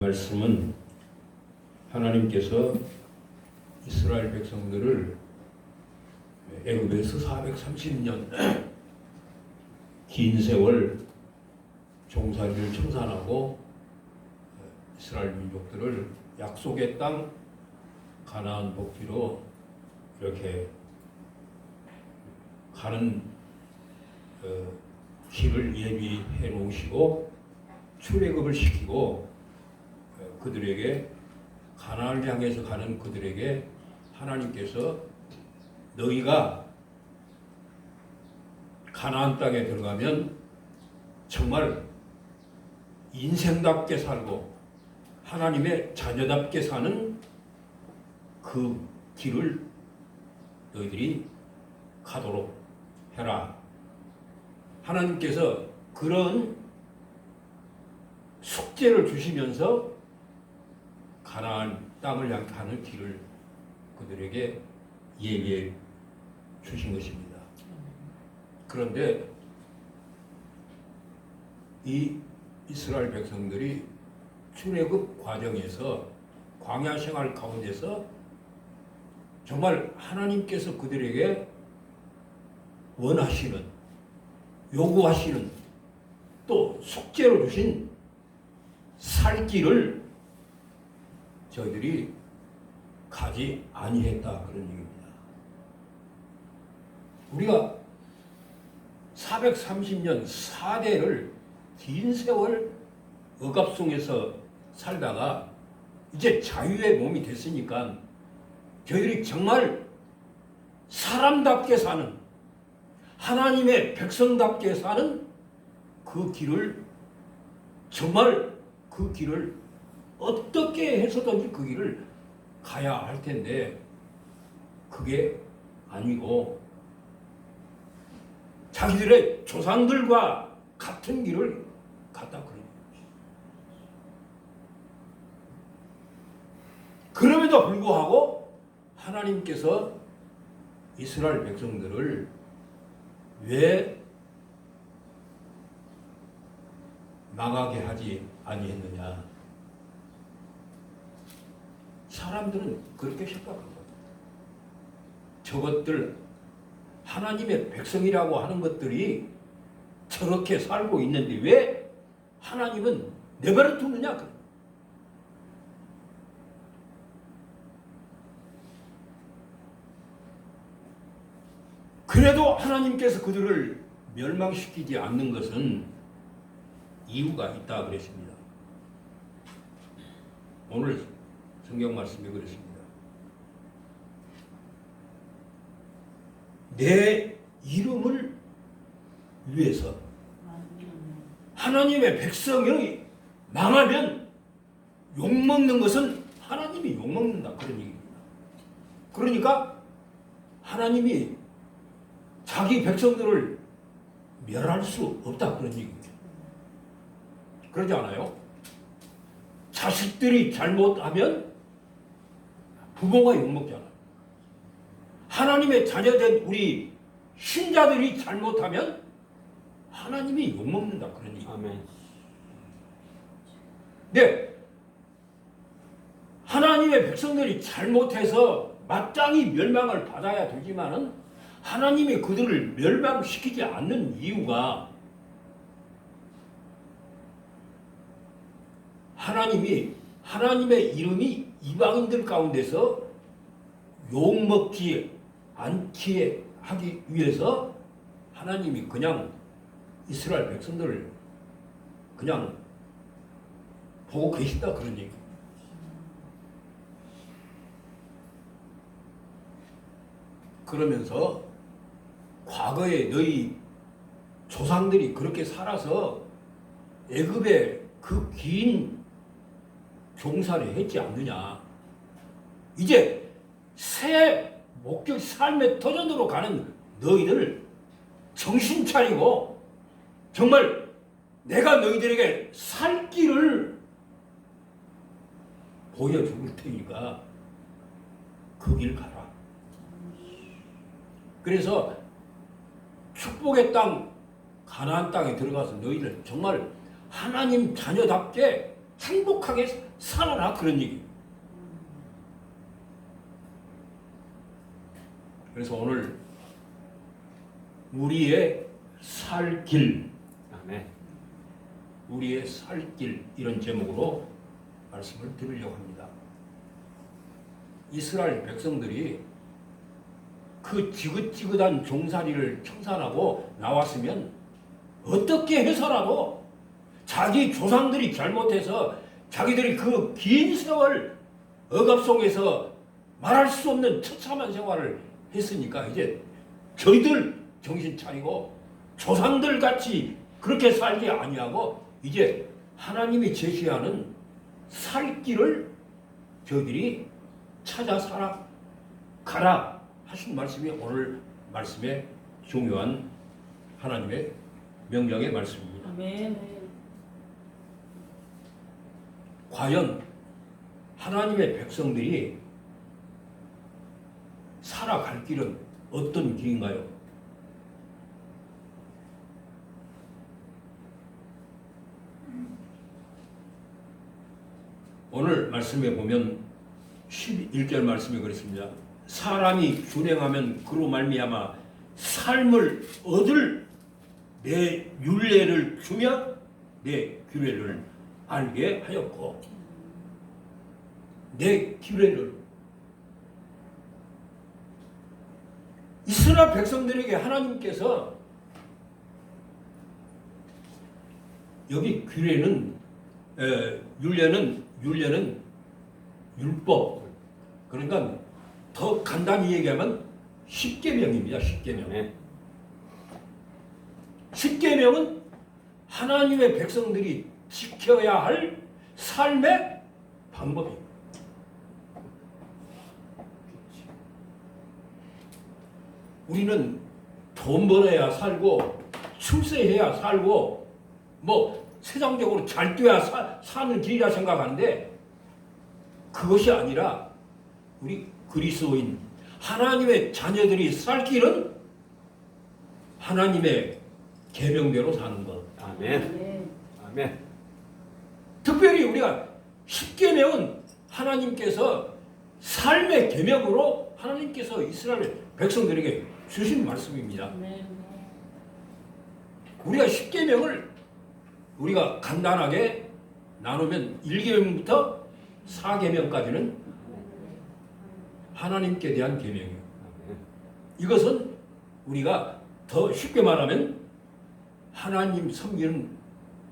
말씀은 하나님께서 이스라엘 백성들을 애굽에서 430년 긴 세월 종살이를 청산하고 이스라엘 민족들을 약속의 땅 가나안 복지로 이렇게 가는 길을 예비해 놓으시고 출애굽을 시키고 그들에게 가나안을 향해서 가는 그들에게 하나님께서 너희가 가나안 땅에 들어가면 정말 인생답게 살고 하나님의 자녀답게 사는 그 길을 너희들이 가도록 해라. 하나님께서 그런 숙제를 주시면서 가나안 땅을 향해 가는 길을 그들에게 예비해 주신 것입니다. 그런데 이 이스라엘 백성들이 출애굽 과정에서 광야 생활 가운데서 정말 하나님께서 그들에게 원하시는, 요구하시는 또 숙제로 주신 살 길을 저희들이 가지 아니했다, 그런 얘기입니다. 우리가 430년 4대를 긴 세월 억압 속에서 살다가 이제 자유의 몸이 됐으니까 저희들이 정말 사람답게 사는, 하나님의 백성답게 사는 그 길을, 정말 그 길을 어떻게 해서든지 그 길을 가야 할 텐데 그게 아니고 자기들의 조상들과 같은 길을 갔다 그래요. 그럼에도 불구하고 하나님께서 이스라엘 백성들을 왜 망하게 하지 아니했느냐? 사람들은 그렇게 생각한 거예요. 저것들 하나님의 백성이라고 하는 것들이 저렇게 살고 있는데 왜 하나님은 내버려 두느냐? 그래도 하나님께서 그들을 멸망시키지 않는 것은 이유가 있다 그랬습니다. 오늘 성경 말씀이 그렇습니다. 내 이름을 위해서 하나님의 백성이 망하면 욕먹는 것은 하나님이 욕먹는다, 그런 얘기입니다. 그러니까 하나님이 자기 백성들을 멸할 수 없다, 그런 얘기입니다. 그러지 않아요? 자식들이 잘못하면 부모가 욕먹잖아요. 하나님의 자녀된 우리 신자들이 잘못하면 하나님이 욕먹는다, 그런 얘기. 아멘. 네, 하나님의 백성들이 잘못해서 마땅히 멸망을 받아야 되지만은 하나님이 그들을 멸망시키지 않는 이유가 하나님의 이름이 이방인들 가운데서 욕먹지 않게 하기 위해서 하나님이 그냥 이스라엘 백성들을 그냥 보고 계신다, 그런 얘기. 그러면서 과거에 너희 조상들이 그렇게 살아서 애굽의 그 긴 종살이 했지 않느냐. 이제 새 목적 삶의 터전으로 가는 너희들 정신 차리고 정말 내가 너희들에게 살 길을 보여줄 테니까 그 길 가라. 그래서 축복의 땅 가나안 땅에 들어가서 너희들 정말 하나님 자녀답게 행복하게 살아라 그런 얘기. 그래서 오늘 우리의 살 길, 아멘. 우리의 살 길 이런 제목으로 말씀을 드리려고 합니다. 이스라엘 백성들이 그 지긋지긋한 종살이를 청산하고 나왔으면 어떻게 해서라도 자기 조상들이 잘못해서 자기들이 그 긴 세월 억압 속에서 말할 수 없는 처참한 생활을 했으니까 이제 저희들 정신 차리고 조상들 같이 그렇게 살지 아니하고 이제 하나님이 제시하는 살 길을 저희들이 찾아 살아가라 하신 말씀이 오늘 말씀의 중요한 하나님의 명령의 말씀입니다. 아멘. 과연 하나님의 백성들이 살아갈 길은 어떤 길인가요? 오늘 말씀에 보면 11절 말씀에 그렇습니다. 사람이 준행하면 그로 말미암아 삶을 얻을 내 율례를 주며 내 규례를 알게 하였고, 내 규례를 이스라엘 백성들에게 하나님께서 여기 규례는 율례는 율법, 그러니까 더 간단히 얘기하면 십계명입니다. 십계명. 네. 십계명은 하나님의 백성들이 지켜야 할 삶의 방법입니다. 우리는 돈 벌어야 살고 출세해야 살고 뭐 세상적으로 잘 돼야 사는 길이라 생각하는데 그것이 아니라 우리 그리스도인 하나님의 자녀들이 살 길은 하나님의 계명대로 사는 것. 아멘. 아멘. 특별히 우리가 십계명은 하나님께서 삶의 계명으로 하나님께서 이스라엘 백성들에게 주신 말씀입니다. 아멘. 우리가 십계명을 우리가 간단하게 나누면 1계명부터 4계명까지는 하나님께 대한 계명이에요. 이것은 우리가 더 쉽게 말하면 하나님 섬기는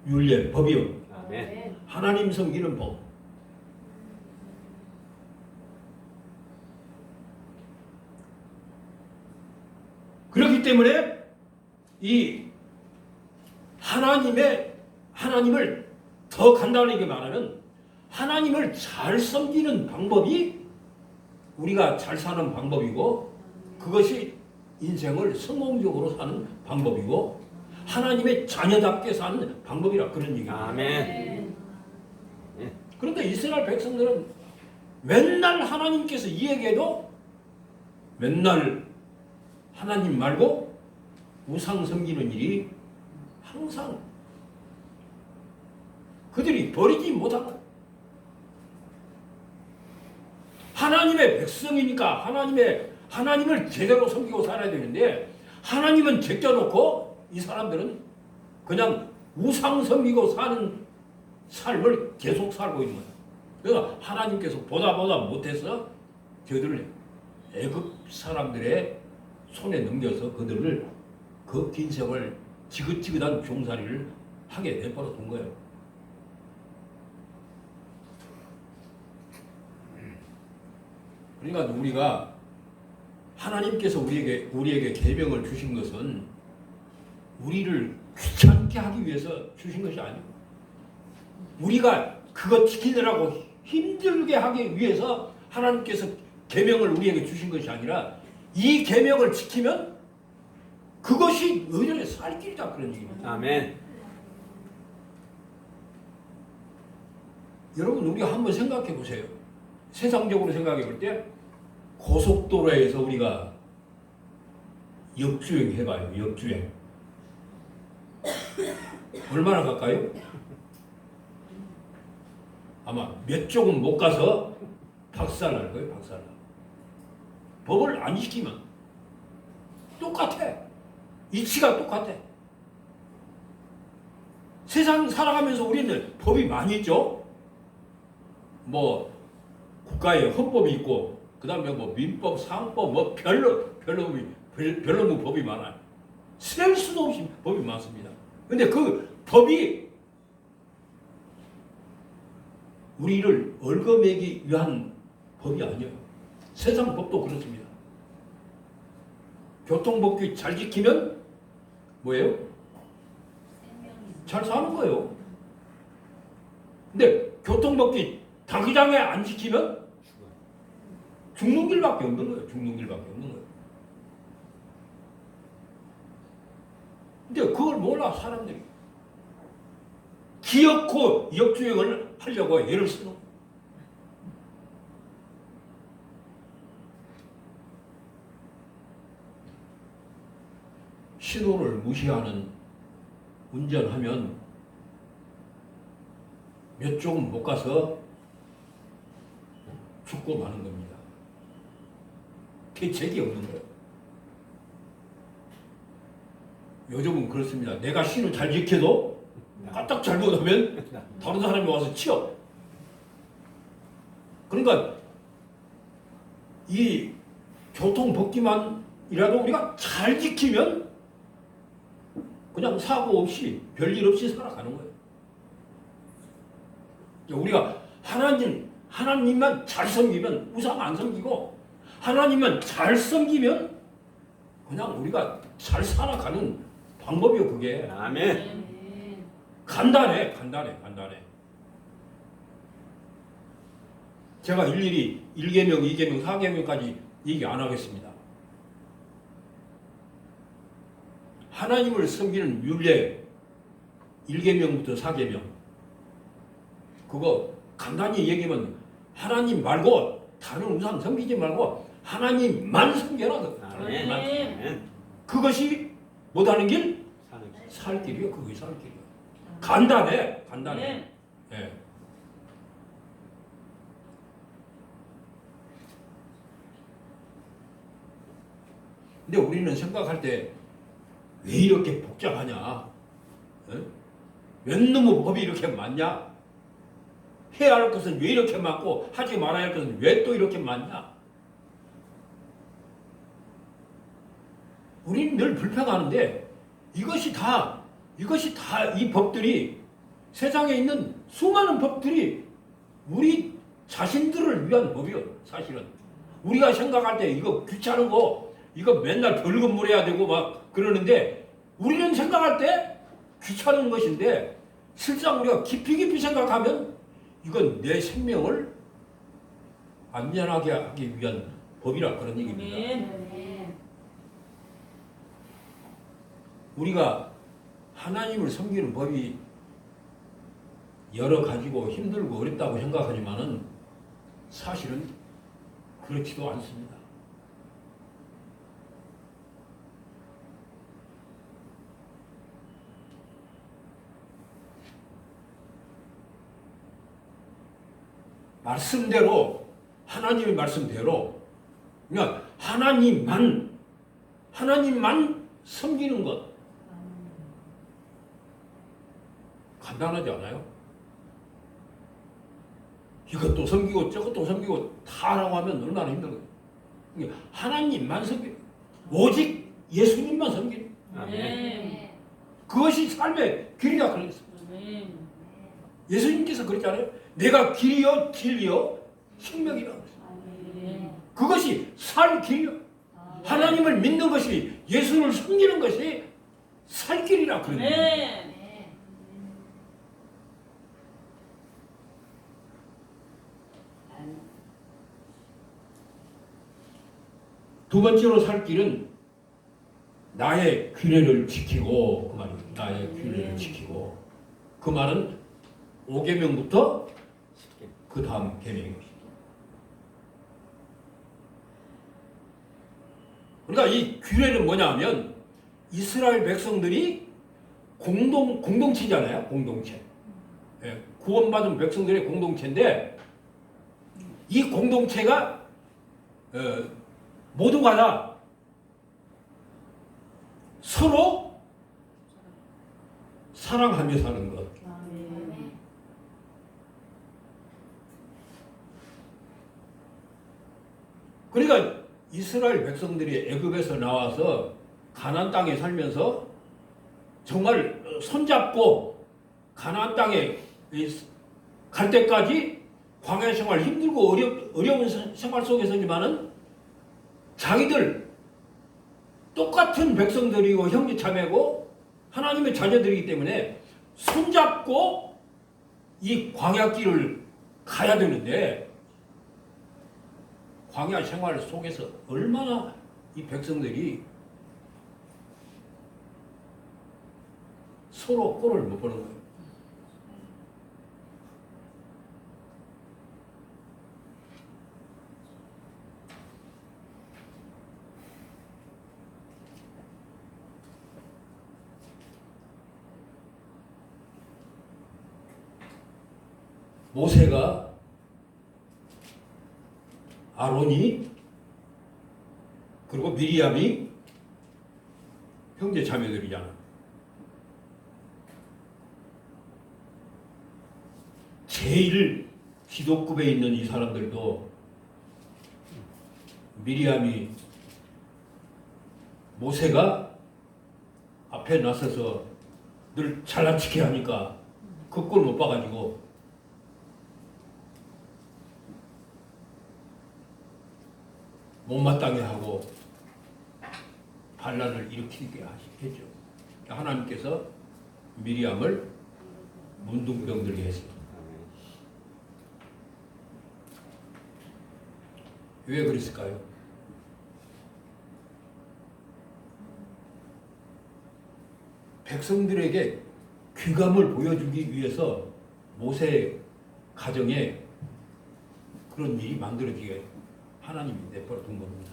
율례, 법이요. 아멘. 하나님 섬기는 법. 그렇기 때문에 이 하나님을 더 간단하게 말하면 하나님을 잘 섬기는 방법이 우리가 잘 사는 방법이고 그것이 인생을 성공적으로 사는 방법이고 하나님의 자녀답게 사는 방법이라 그런 얘기입니다. 아멘. 그런데 이스라엘 백성들은 맨날 하나님께서 이 얘기해도 맨날 하나님 말고 우상 섬기는 일이 항상 그들이 버리지 못하고 하나님의 백성이니까 하나님을 제대로 섬기고 살아야 되는데 하나님은 제껴놓고 이 사람들은 그냥 우상 섬기고 사는 삶을 계속 살고 있는 거예요. 그러니까 하나님께서 보다 못해서 저들을 애굽 사람들의 손에 넘겨서 그들을 그 긴 세월 지긋지긋한 종살이를 하게 내버려 둔 거예요. 그러니까 우리가 하나님께서 우리에게 계명을 주신 것은 우리를 귀찮게 하기 위해서 주신 것이 아니고 우리가 그거 지키느라고 힘들게 하기 위해서 하나님께서 계명을 우리에게 주신 것이 아니라 이 계명을 지키면 그것이 의전의 살 길이다 그런 얘기입니다. 아멘. 여러분 우리가 한번 생각해 보세요. 세상적으로 생각해 볼 때 고속도로에서 우리가 역주행 해봐요. 역주행 얼마나 갈까요? 아마 몇 쪽은 못 가서 박살날 거예요. 박살나. 법을 안 지키면 똑같아. 이치가 똑같아. 세상 살아가면서 우리는 법이 많이 있죠. 뭐 국가의 헌법이 있고 그 다음에 뭐 민법, 상법 뭐 별로 법이 많아요. 셀 수도 없이 법이 많습니다. 근데 그 법이 우리를 얽어매기 위한 법이 아니에요. 세상 법도 그렇습니다. 교통법규 잘 지키면 뭐예요? 잘 사는 거예요. 근데 교통법규 당장에 안 지키면 죽는 길밖에 없는 거예요. 죽는 길밖에 없는 거예요. 근데 그걸 몰라 사람들이. 기어코 역주행을 하려고 애를 쓰는 거예요. 신호를 무시하는 운전하면 몇 쪽은 못 가서 죽고 마는 겁니다. 대책이 없는 거예요. 요즘은 그렇습니다. 내가 신호 잘 지켜도 까딱 잘못하면 다른 사람이 와서 치워. 그러니까 이 교통법규만이라도 우리가 잘 지키면 그냥 사고 없이 별일 없이 살아가는 거예요. 우리가 하나님만 잘 섬기면 우상 안 섬기고 하나님만 잘 섬기면 그냥 우리가 잘 살아가는 방법이요. 그게 아멘. 간단해. 제가 일일이 1계명, 2계명, 4계명까지 얘기 안 하겠습니다. 하나님을 섬기는 율례 1계명부터 4계명 그거 간단히 얘기하면 하나님 말고 다른 우상 섬기지 말고 하나님만 섬겨라. 아멘. 그것이 못하는 길? 사는 길. 살 길이요. 그것이 살 길이요. 간단해. 예. 근데 우리는 생각할 때 왜 이렇게 복잡하냐? 어? 웬 놈의 법이 이렇게 많냐? 해야 할 것은 왜 이렇게 많고 하지 말아야 할 것은 왜 또 이렇게 많냐? 우리는 늘 불평하는데 이것이 다 이 법들이 세상에 있는 수많은 법들이 우리 자신들을 위한 법이요. 사실은 우리가 생각할 때 이거 귀찮은 거 이거 맨날 벌금 물어야 되고 막 그러는데 우리는 생각할 때 귀찮은 것인데 실상 우리가 깊이 생각하면 이건 내 생명을 안전하게 하기 위한 법이라 그런 얘기입니다. 우리가 하나님을 섬기는 법이 여러 가지고 힘들고 어렵다고 생각하지만은 사실은 그렇지도 않습니다. 말씀대로 하나님의 말씀대로 그냥 하나님만 섬기는 것 간단하지 않아요? 이것도 섬기고 저것도 섬기고 다 하라고 하면 얼마나 힘들어요. 하나님만 섬기는 오직 예수님만 섬기는 그것이 삶의 길이다 그랬어요. 예수님께서 그랬잖아요. 내가 길이요 진리요 생명이라 그랬어요. 그것이 살 길이요. 하나님을 믿는 것이 예수를 섬기는 것이 살 길이라 그랬어요. 두 번째로 살 길은 나의 규례를 지키고 그 말이에요. 나의 규례를 지키고 그 말은 5계명부터 그 다음 계명입니다. 그러니까 이 규례는 뭐냐면 이스라엘 백성들이 공동체잖아요. 공동체. 예, 구원받은 백성들의 공동체인데 이 공동체가 모두가 다 서로 사랑하며 사는 것. 아멘. 그러니까 이스라엘 백성들이 애굽에서 나와서 가나안 땅에 살면서 정말 손잡고 가나안 땅에 갈 때까지 광야 생활 힘들고 어려운 생활 속에서지만은 자기들 똑같은 백성들이고 형제 자매고 하나님의 자녀들이기 때문에 손잡고 이 광야길을 가야 되는데 광야 생활 속에서 얼마나 이 백성들이 서로 꼴을 못 보는 거예요. 모세가 아론이 그리고 미리암이 형제 자매들이잖아. 제일 기독급에 있는 이 사람들도 미리암이 모세가 앞에 나서서 늘 잘난 척해 하니까 그 꼴 못 봐가지고 못마땅해 하고 반란을 일으키게 했죠. 하나님께서 미리암을 문둥병들게 했어요. 왜 그랬을까요? 백성들에게 귀감을 보여주기 위해서 모세 가정에 그런 일이 만들어지게 하나님이 내버려 둔 겁니다.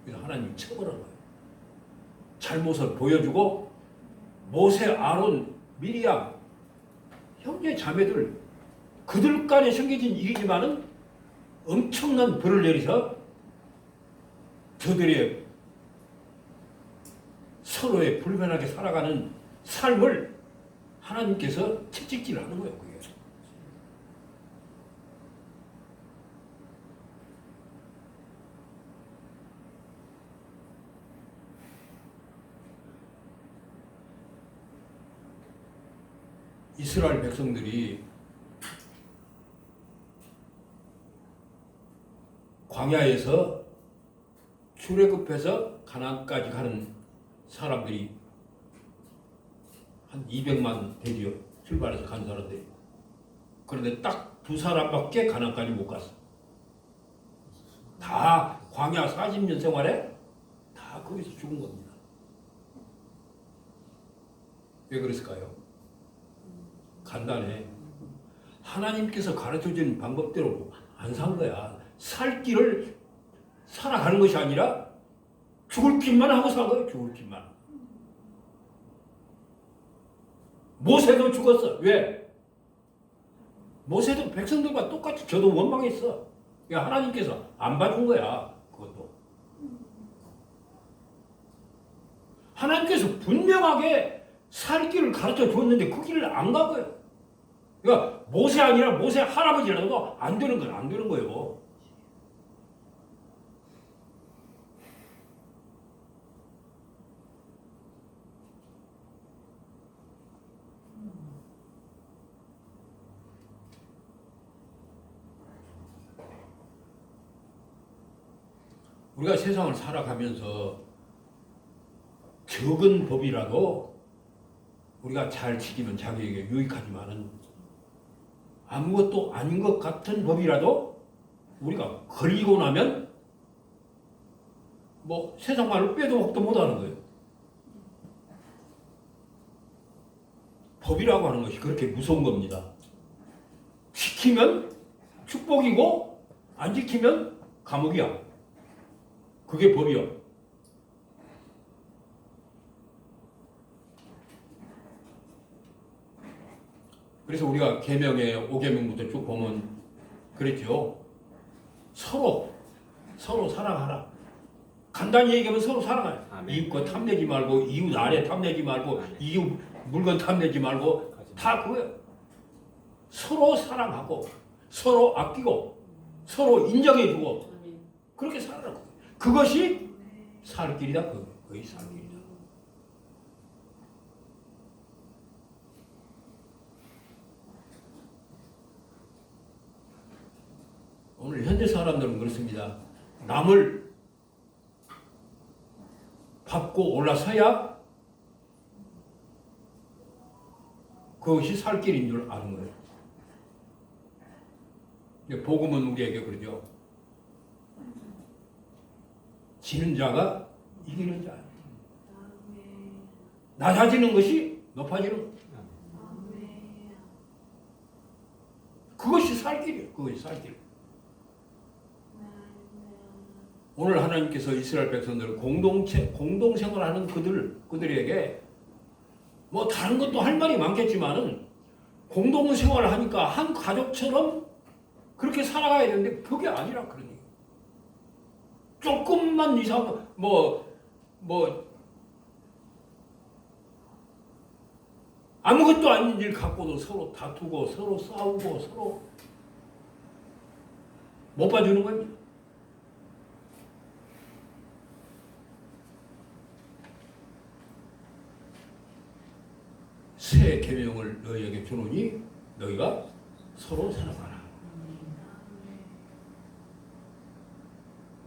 그래서 하나님이 처벌한 거예요. 잘못을 보여주고 모세, 아론, 미리암 형제 자매들 그들 간에 생겨진 일이지만은 엄청난 벌을 내리서 저들의 서로에 불편하게 살아가는 삶을 하나님께서 채찍질을 하는 거예요. 그게. 이스라엘 백성들이 광야에서 출애굽해서 가나안까지 가는 사람들이 한 200만 되지요. 출발해서 간 사람들이. 그런데 딱 두 사람밖에 가나안까지 못 갔어. 다 광야 40년 생활에 다 거기서 죽은 겁니다. 왜 그랬을까요? 간단해. 하나님께서 가르쳐준 방법대로 안 산 거야. 살 길을 살아가는 것이 아니라 죽을 길만 하고 산 거예요. 죽을 길만. 모세도 죽었어. 왜? 모세도 백성들과 똑같이 저도 원망했어. 그러니까 하나님께서 안 봐준 거야. 그것도. 하나님께서 분명하게 살 길을 가르쳐 줬는데 그 길을 안 간 거예요. 그러니까 모세 아니라 모세 할아버지라도 안 되는 건 안 되는 거예요. 우리가 세상을 살아가면서 적은 법이라도 우리가 잘 지키면 자기에게 유익하지만은 아무것도 아닌 것 같은 법이라도 우리가 걸리고 나면 뭐 세상 말로 빼도 먹도 못하는 거예요. 법이라고 하는 것이 그렇게 무서운 겁니다. 지키면 축복이고 안 지키면 감옥이야. 그게 법이요. 그래서 우리가 계명의 5계명부터 쭉 보면 그랬죠. 서로 사랑하라. 간단히 얘기하면 서로 사랑하라. 아멘. 이웃 거 탐내지 말고, 이웃 아래 탐내지 말고, 아멘. 이웃 물건 탐내지 말고, 다 그거예요. 서로 사랑하고, 서로 아끼고, 서로 인정해주고, 아멘. 그렇게 살아라고. 그것이 살 길이다. 그것이 살 길이다. 오늘 현대 사람들은 그렇습니다. 남을 밟고 올라서야 그것이 살 길인 줄 아는 거예요. 근데 복음은 우리에게 그러죠. 지는 자가 이기는 자. 낮아지는 것이 높아지는 것. 그것이 살 길이에요. 그것이 살 길. 오늘 하나님께서 이스라엘 백성들 공동생활하는 그들에게 뭐 다른 것도 할 말이 많겠지만은 공동생활을 하니까 한 가족처럼 그렇게 살아가야 되는데 그게 아니라 그러니 조금만 이상 아무것도 아닌 일 갖고도 서로 다투고 서로 싸우고 서로 못 봐주는 겁니다. 새 계명을 너희에게 주노니 너희가 서로 사랑하라.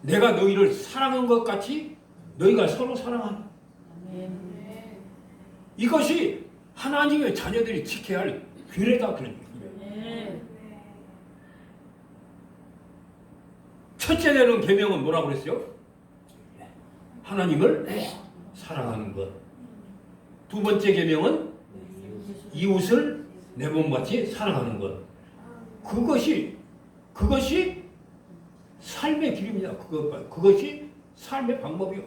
내가 너희를 사랑한 것 같이 너희가 서로 사랑하라. 아멘. 이것이 하나님의 자녀들이 지켜야 할 규례다 그런 얘기예요. 아멘. 첫째 되는 계명은 뭐라고 그랬어요? 하나님을 사랑하는 것. 두 번째 계명은 이웃을 내 몸같이 사랑하는 것. 그것이 삶의 길입니다. 그것이 삶의 방법이요.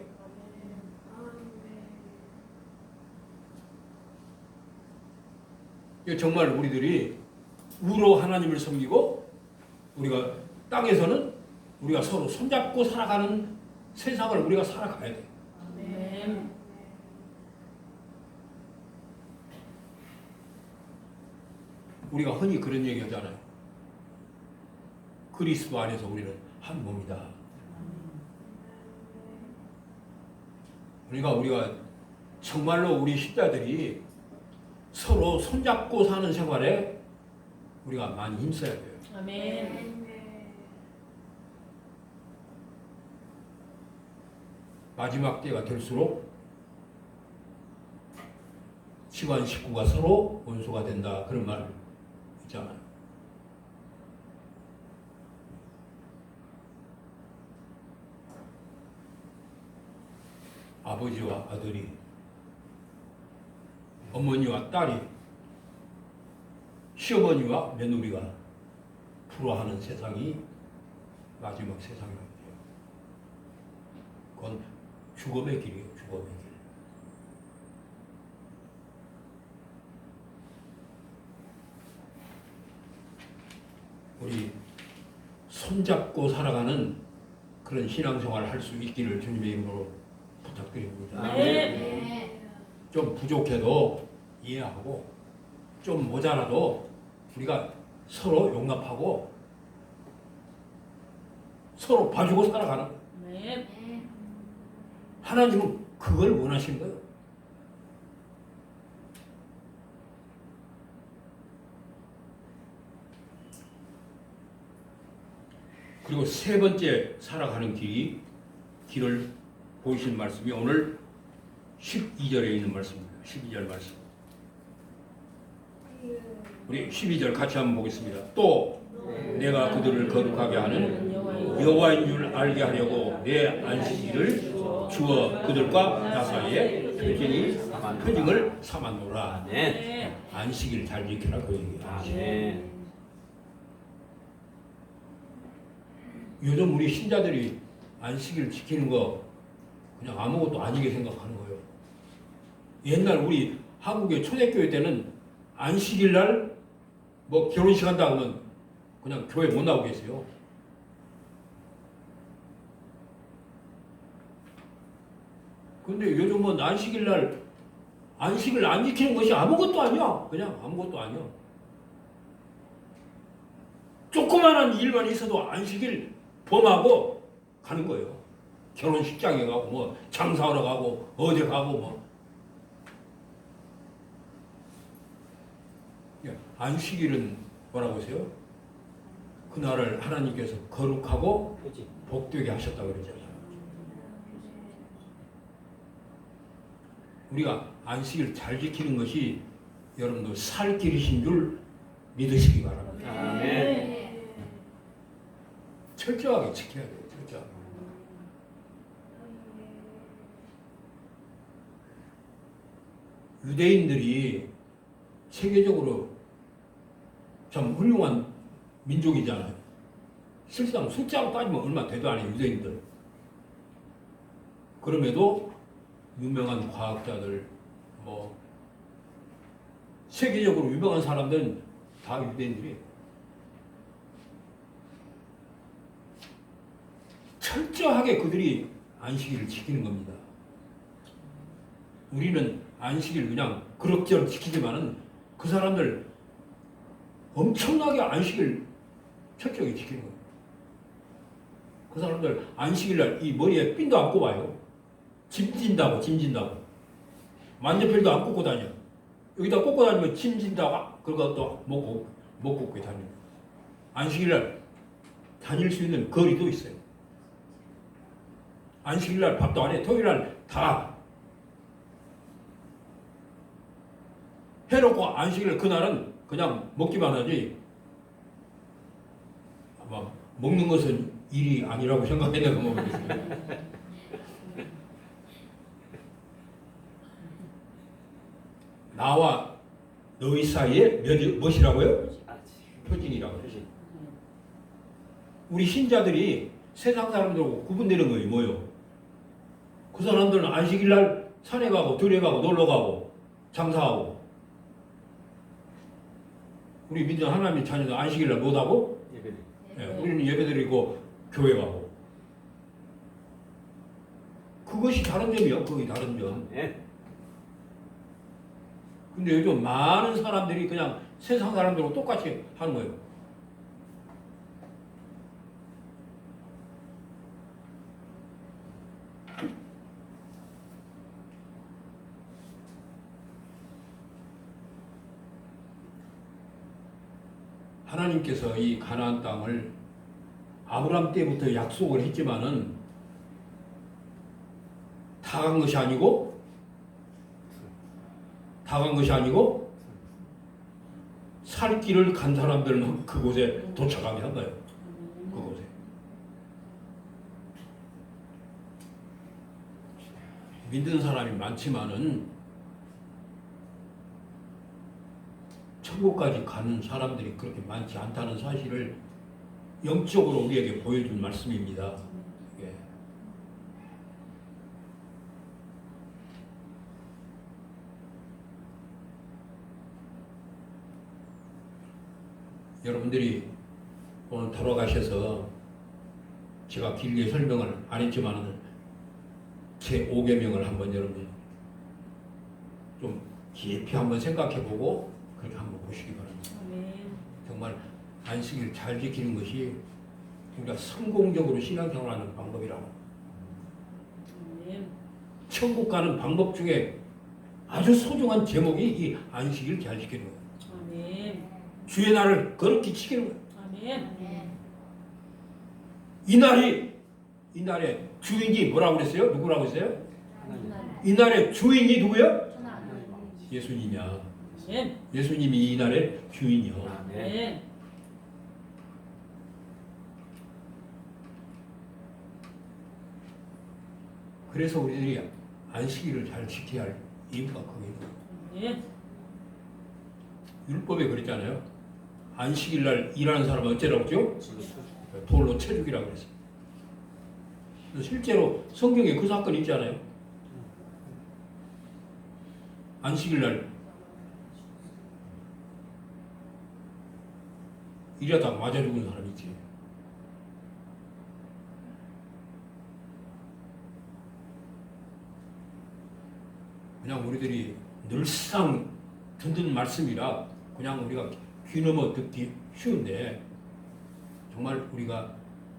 정말 우리들이 우로 하나님을 섬기고 우리가 땅에서는 우리가 서로 손잡고 살아가는 세상을 우리가 살아가야 돼요. 아멘. 우리가 흔히 그런 얘기 하잖아요. 그리스도 안에서 우리는 한 몸이다. 우리가 정말로 우리 십자들이 서로 손잡고 사는 생활에 우리가 많이 힘써야 돼요. 아멘. 마지막 때가 될수록 집안 식구가 서로 원수가 된다. 그런 말 있잖아요. 아버지와 아들이, 어머니와 딸이, 시어머니와 며느리가 불화하는 세상이 마지막 세상이라고 해요. 그건 죽음의 길이에요. 죽음의 길. 우리 손잡고 살아가는 그런 신앙생활을 할 수 있기를 주님의 이름으로 부탁드립니다. 아멘. 좀 부족해도 이해하고 좀 모자라도 우리가 서로 용납하고 서로 봐주고 살아가는 거예요. 아멘. 하나님은 그걸 원하시는 거예요. 그리고 세 번째 살아가는 길을 보이신 말씀이 오늘 12절에 있는 말씀입니다. 12절 말씀. 우리 12절 같이 한번 보겠습니다. 또 내가 그들을 거룩하게 하는 여호와인 줄 알게 하려고 내 안식일을 주어 그들과 나 사이에 표징을 삼았노라. 아멘. 안식일 잘 지키라 그 얘기예요. 아멘. 요즘 우리 신자들이 안식일 지키는 거 그냥 아무것도 아니게 생각하는 거예요. 옛날 우리 한국의 초대교회 때는 안식일 날 뭐 결혼식 한다 하면 그냥 교회 못 나오겠어요. 근데 요즘은 안식일 날 안식을 안 지키는 것이 아무것도 아니야. 그냥 아무것도 아니야. 조그마한 일만 있어도 안식일 범하고 가는 거예요. 결혼식장에 가고 뭐 장사하러 가고 어디 가고 뭐. 안식일은 뭐라고 하세요? 그날을 하나님께서 거룩하고 복되게 하셨다고 그러잖아요. 우리가 안식일 잘 지키는 것이 여러분들 살 길이신 줄 믿으시기 바랍니다. 아멘. 철저하게 지켜야 돼요. 철저하게. 유대인들이 세계적으로 참 훌륭한 민족이잖아요. 실상 숫자로 따지면 얼마 되도 않아요. 유대인들. 그럼에도 유명한 과학자들 뭐 세계적으로 유명한 사람들은 다 유대인들이 철저하게 그들이 안식일을 지키는 겁니다. 우리는 안식일 그냥 그럭저럭 지키지만은 그 사람들 엄청나게 안식일 철저하게 지키는 거예요. 그 사람들 안식일 날 이 머리에 핀도 안 꼽아요. 짐 진다고. 만년필도 안 꽂고 다녀. 여기다 꽂고 다니면 짐 진다고 그러고 또 못 꽂고 다녀. 안식일 날 다닐 수 있는 거리도 있어요. 안식일 날 밥도 안 해. 토요일 날 다 해놓고 안식일 그날은 그냥 먹기만 하지. 아마 먹는 것은 일이 아니라고 생각했나 모르겠어요. 나와 너희 사이에 무엇이라고요? 표징이라고 그러지. 우리 신자들이 세상 사람들하고 구분되는 거예요. 뭐요? 그 사람들은 안식일 날 산에 가고 들에 가고 놀러 가고 장사하고. 우리 믿는 하나님의 자녀들 안식일 날 못하고? 우리는 예배드리고 교회 가고. 그것이 다른 점이요. 그게 다른 점. 근데 요즘 많은 사람들이 그냥 세상 사람들하고 똑같이 하는 거예요. 하나님께서 이 가나안 땅을 아브라함 때부터 약속을 했지만은 다 간 것이 아니고 살 길을 간 사람들은 그곳에 도착하게 한 거예요. 그곳에. 믿는 사람이 많지만은 천국까지 가는 사람들이 그렇게 많지 않다는 사실을 영적으로 우리에게 보여준 말씀입니다. 예. 여러분들이 오늘 돌아가셔서 제가 길게 설명을 안 했지만 제 5계명을 한번 여러분 좀 깊이 한번 생각해보고 그렇게 한번 보시기 바랍니다. 정말 안식일 잘 지키는 것이 우리가 성공적으로 신앙생활하는 방법이라고. 천국 가는 방법 중에 아주 소중한 제목이 이 안식일 잘 지키는 거예요. 주의 날을 거룩히 지키는 거예요. 이 날의 주인이 뭐라고 그랬어요? 누구라고 했어요? 이 날의 주인이 누구요? 예수님이야. 예수님이 이 날의 주인이요. 그래서 우리들이 안식일을 잘 지켜야 할 이유가 그게 있어요. 율법에 그랬잖아요. 안식일 날 일하는 사람은 어째라고 했죠? 돌로 쳐 죽이라고 그랬어요. 실제로 성경에 그 사건이 있잖아요. 안식일 날 이러다 맞아 죽은 사람 있지. 그냥 우리들이 늘상 듣는 말씀이라 그냥 우리가 귀 넘어 듣기 쉬운데 정말 우리가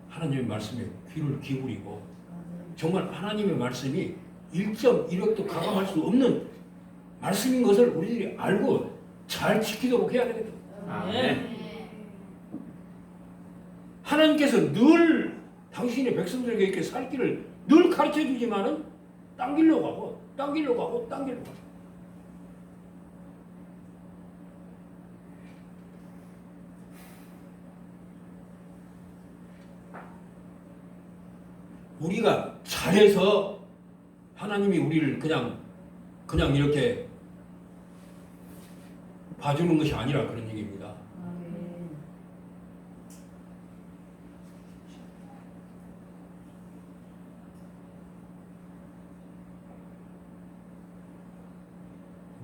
하나님의 말씀에 귀를 기울이고 정말 하나님의 말씀이 1.1억도 가감할 수 없는 말씀인 것을 우리들이 알고 잘 지키도록 해야 되거든. 아멘. 하나님께서 늘 당신의 백성들에게 이렇게 살 길을 늘 가르쳐 주지만은 딴 길로 가고 딴 길로 가고 딴 길로 가고 우리가 잘해서 하나님이 우리를 그냥 이렇게 봐주는 것이 아니라 그런 얘기입니다. 아멘.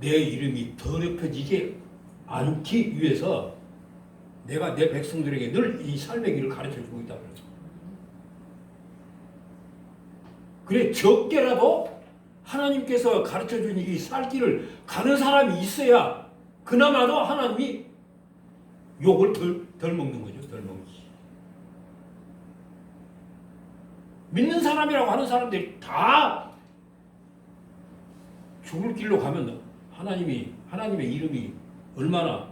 내 이름이 더럽혀지지 않기 위해서 내가 내 백성들에게 늘 이 삶의 길을 가르쳐 주고 있다 그러죠. 그래 적게라도 하나님께서 가르쳐 준 이 살 길을 가는 사람이 있어야 그나마도 하나님이 욕을 덜 먹는 거죠. 덜 먹는 거죠. 믿는 사람이라고 하는 사람들이 다 죽을 길로 가면 하나님의 이름이 얼마나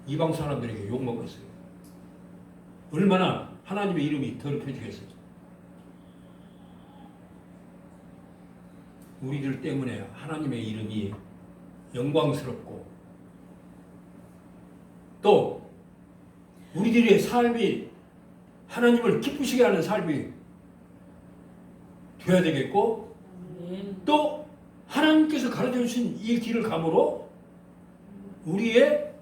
이방 사람들에게 욕 먹었어요. 얼마나 하나님의 이름이 더럽혀지겠어요. 우리들 때문에 하나님의 이름이 영광스럽고 또 우리들의 삶이 하나님을 기쁘시게 하는 삶이 되어야 되겠고 아멘. 또 하나님께서 가르쳐 주신 이 길을 감으로 우리의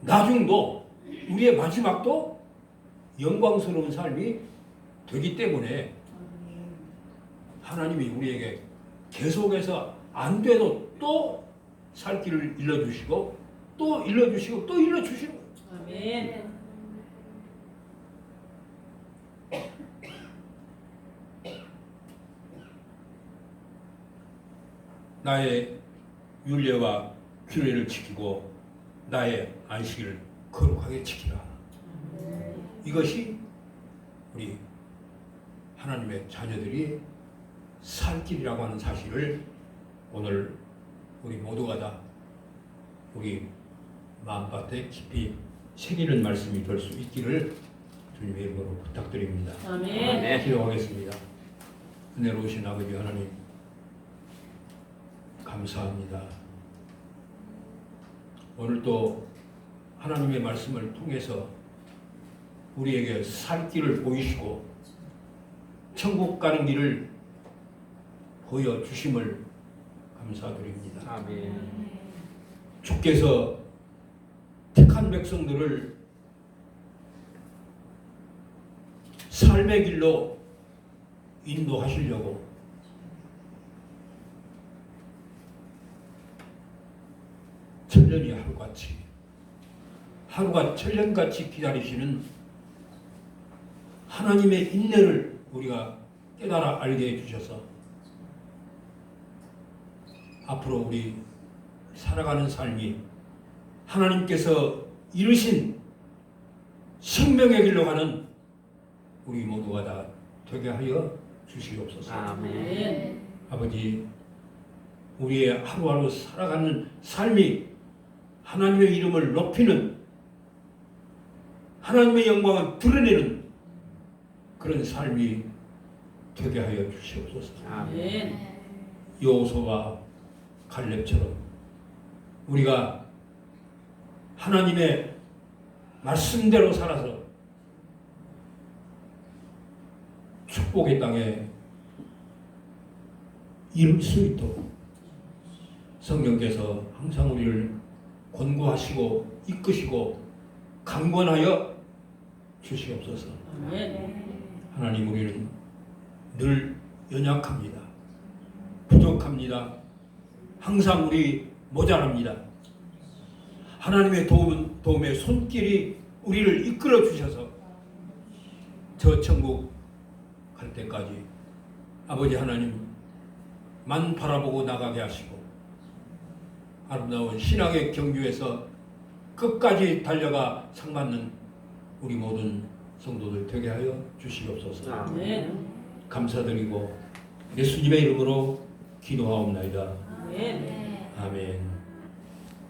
나중도 우리의 마지막도 영광스러운 삶이 되기 때문에 하나님이 우리에게 계속해서 안 돼도 또 살 길을 일러주시고 또 일러주시고 또 일러주시고 아멘. 나의 율례와 규례를 지키고 나의 안식일을 거룩하게 지키라. 이것이 우리 하나님의 자녀들이 살 길이라고 하는 사실을 오늘 우리 모두가 다 우리 마음밭에 깊이 새기는 말씀이 될 수 있기를 주님의 이름으로 부탁드립니다. 아멘. 기도하겠습니다. 은혜로우신 아버지 하나님 감사합니다. 오늘 또 하나님의 말씀을 통해서 우리에게 살 길을 보이시고 천국 가는 길을 보여주심을 감사드립니다. 아멘. 주께서 택한 백성들을 삶의 길로 인도하시려고 천년이 하루가 천년같이 기다리시는 하나님의 인내를 우리가 깨달아 알게 해주셔서 앞으로 우리 살아가는 삶이 하나님께서 이루신 생명의 길로 가는 우리 모두가 다 되게 하여 주시옵소서. 아멘. 아버지, 우리의 하루하루 살아가는 삶이 하나님의 이름을 높이는 하나님의 영광을 드러내는 그런 삶이 되게 하여 주시옵소서. 아멘. 여호수아와 갈렙처럼 우리가 하나님의 말씀대로 살아서 축복의 땅에 이룰 수 있도록 성령께서 항상 우리를 권고하시고 이끄시고 강권하여 주시옵소서. 아멘. 하나님, 우리는 늘 연약합니다. 부족합니다. 항상 우리 모자랍니다. 하나님의 도움의 손길이 우리를 이끌어 주셔서 저 천국 갈 때까지 아버지 하나님만 바라보고 나가게 하시고 아름다운 신앙의 경주에서 끝까지 달려가 상받는 우리 모든 성도들 되게 하여 주시옵소서. 아멘. 감사드리고 예수님의 이름으로 기도하옵나이다. 아멘. 아멘.